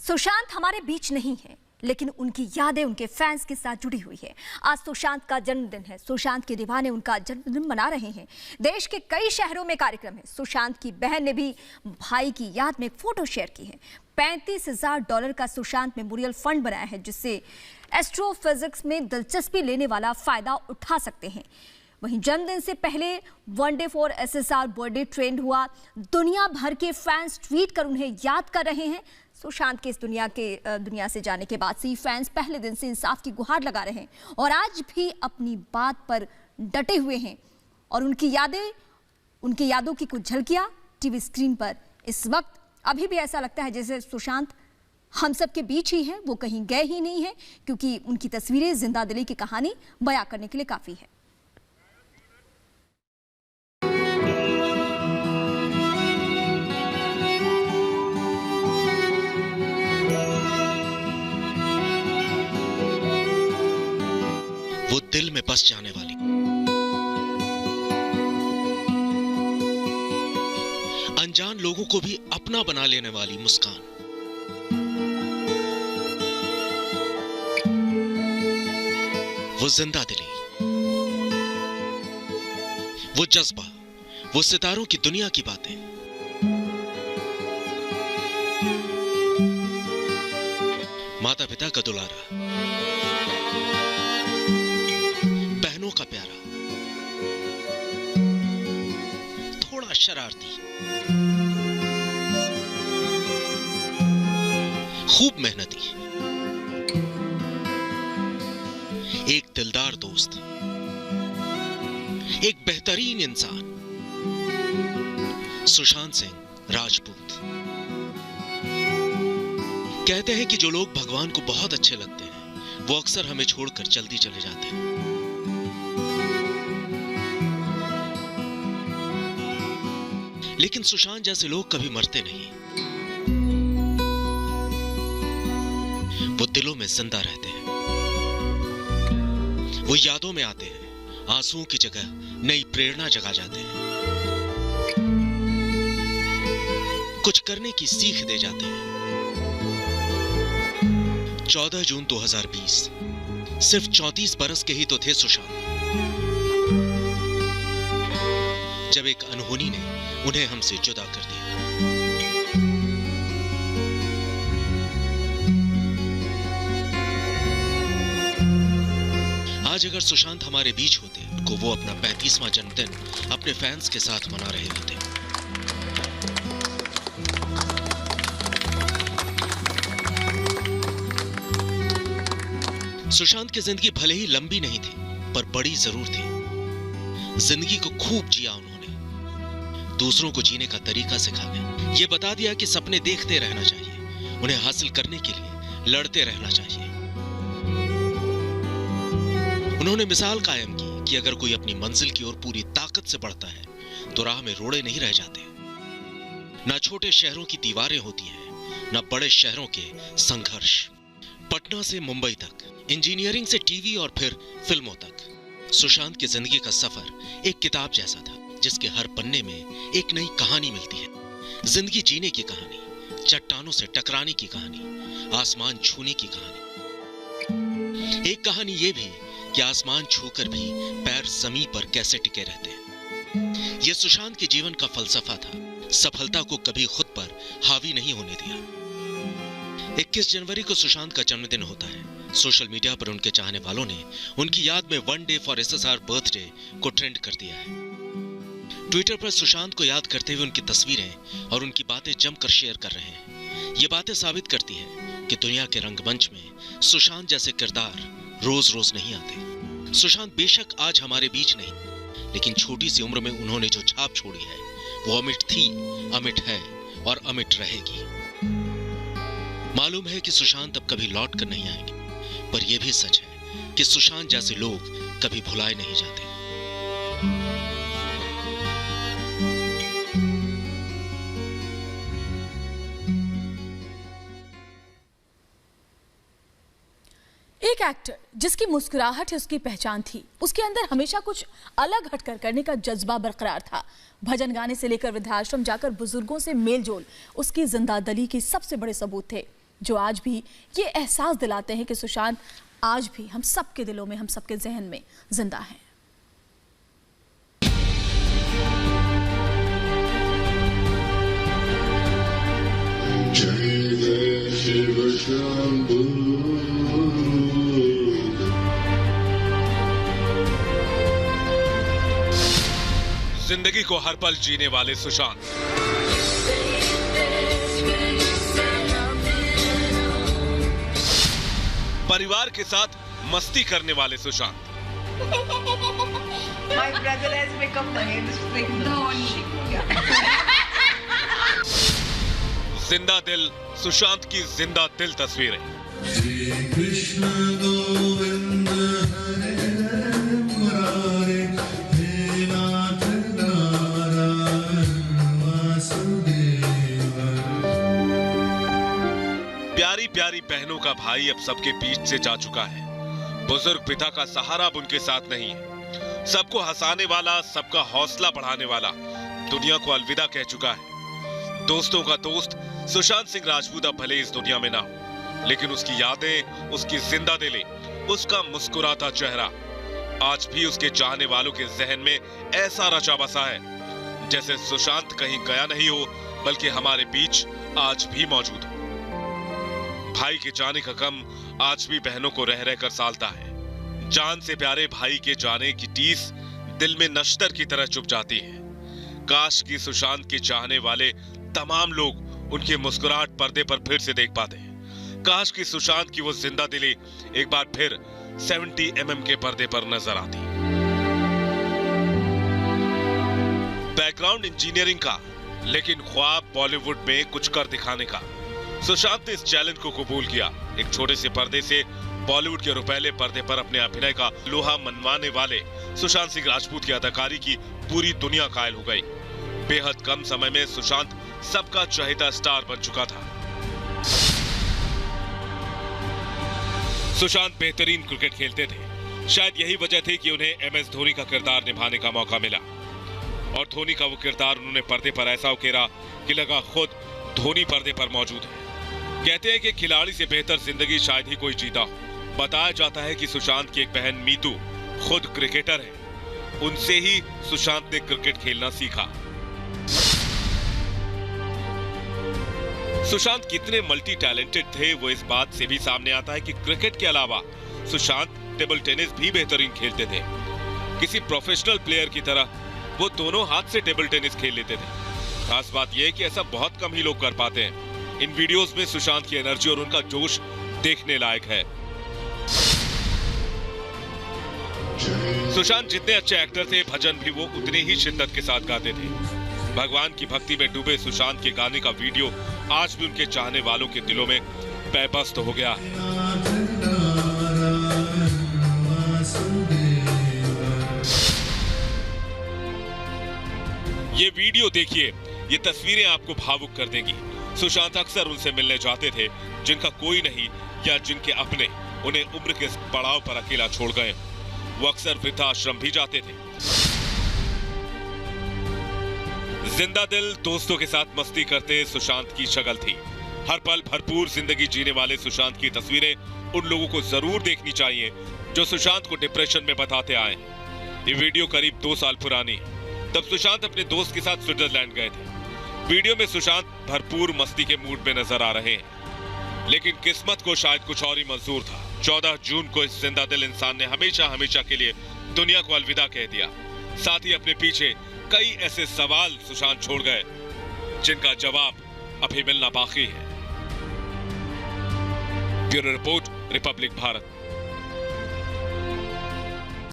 सुशांत हमारे बीच नहीं है, लेकिन उनकी यादें उनके फैंस के साथ जुड़ी हुई है। आज सुशांत का जन्मदिन है। सुशांत के दीवाने उनका जन्मदिन मना रहे हैं। देश के कई शहरों में कार्यक्रम है। सुशांत की बहन ने भी भाई की याद में एक फोटो शेयर की है। $35,000 का सुशांत मेमोरियल फंड बनाया है, जिससे एस्ट्रोफिजिक्स में दिलचस्पी लेने वाला फायदा उठा सकते हैं। वहीं जन्मदिन से पहले one day for SSR birthday trend हुआ। दुनिया भर के फैंस ट्वीट कर उन्हें याद कर रहे हैं। सुशांत के इस दुनिया से जाने के बाद से ही फैंस पहले दिन से इंसाफ की गुहार लगा रहे हैं और आज भी अपनी बात पर डटे हुए हैं। और उनकी यादों की कुछ झलकियां टीवी स्क्रीन पर इस वक्त अभी भी ऐसा लगता है जैसे सुशांत हम सब के बीच ही हैं, वो कहीं गए ही नहीं है, क्योंकि उनकी तस्वीरें जिंदा दिली की कहानी बयां करने के लिए काफी है। वो दिल में बस जाने वाली, अनजान लोगों को भी अपना बना लेने वाली मुस्कान, वो जिंदा दिली, वो जज्बा, वो सितारों की दुनिया की बातें। माता पिता का दुलारा, बहनों का प्यारा, थोड़ा शरारती, खूब मेहनती, एक दिलदार दोस्त, एक बेहतरीन इंसान, सुशांत सिंह राजपूत। कहते हैं कि जो लोग भगवान को बहुत अच्छे लगते हैं वो अक्सर हमें छोड़कर जल्दी चले जाते हैं। लेकिन सुशांत जैसे लोग कभी मरते नहीं। वो दिलों में जिंदा रहते हैं, वो यादों में आते हैं, आंसुओं की जगह नई प्रेरणा जगा जाते हैं, कुछ करने की सीख दे जाते हैं। 14 जून 2020, सिर्फ 34 बरस के ही तो थे सुशांत, जब एक अनहोनी ने उन्हें हमसे जुदा कर दिया। आज अगर सुशांत हमारे बीच होते तो वो अपना 35वां जन्मदिन अपने फैंस के साथ मना रहे होते। सुशांत की जिंदगी भले ही लंबी नहीं थी, पर बड़ी जरूर थी। जिंदगी को खूब जिया उन्होंने, दूसरों को जीने का तरीका सिखा गए। ये बता दिया कि सपने देखते रहना चाहिए, उन्हें हासिल करने के लिए लड़ते रहना चाहिए। उन्होंने मिसाल कायम की कि अगर कोई अपनी मंजिल की ओर पूरी ताकत से बढ़ता है तो राह में रोड़े नहीं रह जाते। ना छोटे शहरों की दीवारें होती हैं, ना बड़े शहरों के संघर्ष। पटना से मुंबई तक, इंजीनियरिंग से टीवी और फिर फिल्मों तक, सुशांत की जिंदगी का सफर एक किताब जैसा था, जिसके हर पन्ने में एक नई कहानी मिलती है। जिंदगी जीने की कहानी, चट्टानों से टकराने की कहानी, आसमान छूने की कहानी। एक कहानी यह भी कि आसमान छूकर भी पैर जमीन पर कैसे टिके रहते हैं। यह सुशांत के जीवन का फलसफा था। सफलता को कभी खुद पर हावी नहीं होने दिया। 21 जनवरी को सुशांत का जन्मदिन होता है। सोशल मीडिया पर उनके चाहने वालों ने उनकी याद में one day for SSR birthday को ट्रेंड कर दिया है। ट्विटर पर सुशांत को याद करते हुए उनकी तस्वीरें और उनकी बातें जमकर शेयर कर रहे हैं। ये बातें साबित करती है कि दुनिया के रंगमंच में सुशांत जैसे किरदार रोज रोज नहीं आते। सुशांत बेशक आज हमारे बीच नहीं, लेकिन छोटी सी उम्र में उन्होंने जो छाप छोड़ी है वो अमिट थी, अमिट है और अमिट रहेगी। मालूम है कि सुशांत अब कभी लौट कर नहीं आएंगे, पर यह भी सच है कि सुशांत जैसे लोग कभी भुलाए नहीं जाते। एक एक्टर जिसकी मुस्कुराहट है उसकी पहचान थी, उसके अंदर हमेशा कुछ अलग हटकर करने का जज्बा बरकरार था। भजन गाने से लेकर वृद्धाश्रम जाकर बुजुर्गों से मेल जोल उसकी जिंदा दिली के सबसे बड़े सबूत थे। जो आज भी ये एहसास दिलाते हैं कि सुशांत आज भी हम सबके दिलों में, हम सबके जहन में जिंदा है। जिंदगी को हर पल जीने वाले सुशांत, परिवार के साथ मस्ती करने वाले Sushant, My brother has become Mahendra Singh Dhoni. जिंदा दिल सुशांत की जिंदा दिल तस्वीरें। श्री कृष्ण गोविंद हरे मुरारे, हे नाथ नारायण वासुदेव। प्यारी प्यारी बहनों का भाई अब सबके बीच से जा चुका है। बुजुर्ग पिता का सहारा अब उनके साथ नहीं है। सबको हंसाने वाला, सबका हौसला बढ़ाने वाला दुनिया को अलविदा कह चुका है। दोस्तों का दोस्त सुशांत सिंह राजपूत अब भले इस दुनिया में ना हो, लेकिन उसकी यादें, उसकी जिंदा दिली, उसका मुस्कुराता चेहरा आज भी उसके चाहने वालों के जहन में ऐसा रचा बसा है जैसे सुशांत कहीं गया नहीं हो, बल्कि हमारे बीच आज भी मौजूद हो। भाई के जाने का गम आज भी बहनों को रह रहकर सालता है। जान से प्यारे भाई के जाने की टीस दिल में नश्तर की तरह चुभ जाती है। काश कि सुशांत के चाहने वाले तमाम लोग उनकी मुस्कुराहट पर्दे पर फिर से देख पाते हैं। काश कि सुशांत की वो जिंदा दिली एक बार फिर 70 mm के पर्दे पर नजर आती। बैकग्राउंड इंजीनियरिंग का, लेकिन ख्वाब बॉलीवुड में कुछ कर दिखाने का। सुशांत ने इस चैलेंज को कबूल किया। एक छोटे से पर्दे से बॉलीवुड के रुपहले पर्दे पर अपने अभिनय का लोहा मनवाने वाले सुशांत सिंह राजपूत की अदाकारी की पूरी दुनिया कायल हो गई। बेहद कम समय में सुशांत सबका चहेता स्टार बन चुका था। सुशांत बेहतरीन क्रिकेट खेलते थे। शायद यही वजह थी कि उन्हें MS धोनी का किरदार निभाने का मौका मिला, और धोनी का वो किरदार उन्होंने पर्दे पर ऐसा उकेरा कि लगा खुद धोनी पर्दे पर मौजूद है। कहते हैं कि खिलाड़ी से बेहतर जिंदगी शायद ही कोई जीता हो। बताया जाता है कि सुशांत की एक बहन मीतू खुद क्रिकेटर है। उनसे ही सुशांत ने क्रिकेट खेलना सीखा। सुशांत कितने मल्टी टैलेंटेड थे वो इस बात से भी सामने आता है कि क्रिकेट के अलावा सुशांत टेबल टेनिस भी बेहतरीन खेलते थे। किसी प्रोफेशनल प्लेयर की तरह वो दोनों हाथ से टेबल टेनिस खेल लेते थे। खास बात यह है कि ऐसा बहुत कम ही लोग कर पाते हैं। इन वीडियोस में सुशांत की एनर्जी और उनका जोश देखने लायक है। सुशांत जितने अच्छे एक्टर थे, भजन भी वो उतने ही शिद्दत के साथ गाते थे। भगवान की भक्ति में डूबे सुशांत के गाने का वीडियो आज भी उनके चाहने वालों के दिलों में पैबस्त हो गया है। ये वीडियो देखिए, ये तस्वीरें आपको भावुक कर देंगी। सुशांत अक्सर उनसे मिलने जाते थे जिनका कोई नहीं, या जिनके अपने उन्हें उम्र के पड़ाव पर अकेला छोड़ गए। वो अक्सर वृद्धाश्रम भी जाते थे। जिंदा दिल दोस्तों के साथ मस्ती करते सुशांत की शक्ल थी। हर पल भरपूर जिंदगी जीने वाले सुशांत की तस्वीरें उन लोगों को जरूर देखनी चाहिए जो सुशांत को डिप्रेशन में बताते आए। ये वीडियो करीब 2 साल पुरानी है। तब सुशांत अपने दोस्त के साथ स्विट्जरलैंड गए थे। वीडियो में सुशांत भरपूर मस्ती के मूड में नजर आ रहे हैं, लेकिन किस्मत को शायद कुछ और ही मंजूर था। 14 जून को इस जिंदा दिल इंसान ने हमेशा हमेशा के लिए दुनिया को अलविदा कह दिया। साथ ही अपने पीछे कई ऐसे सवाल सुशांत छोड़ गए जिनका जवाब अभी मिलना बाकी है। Bureau report, Republic Bharat.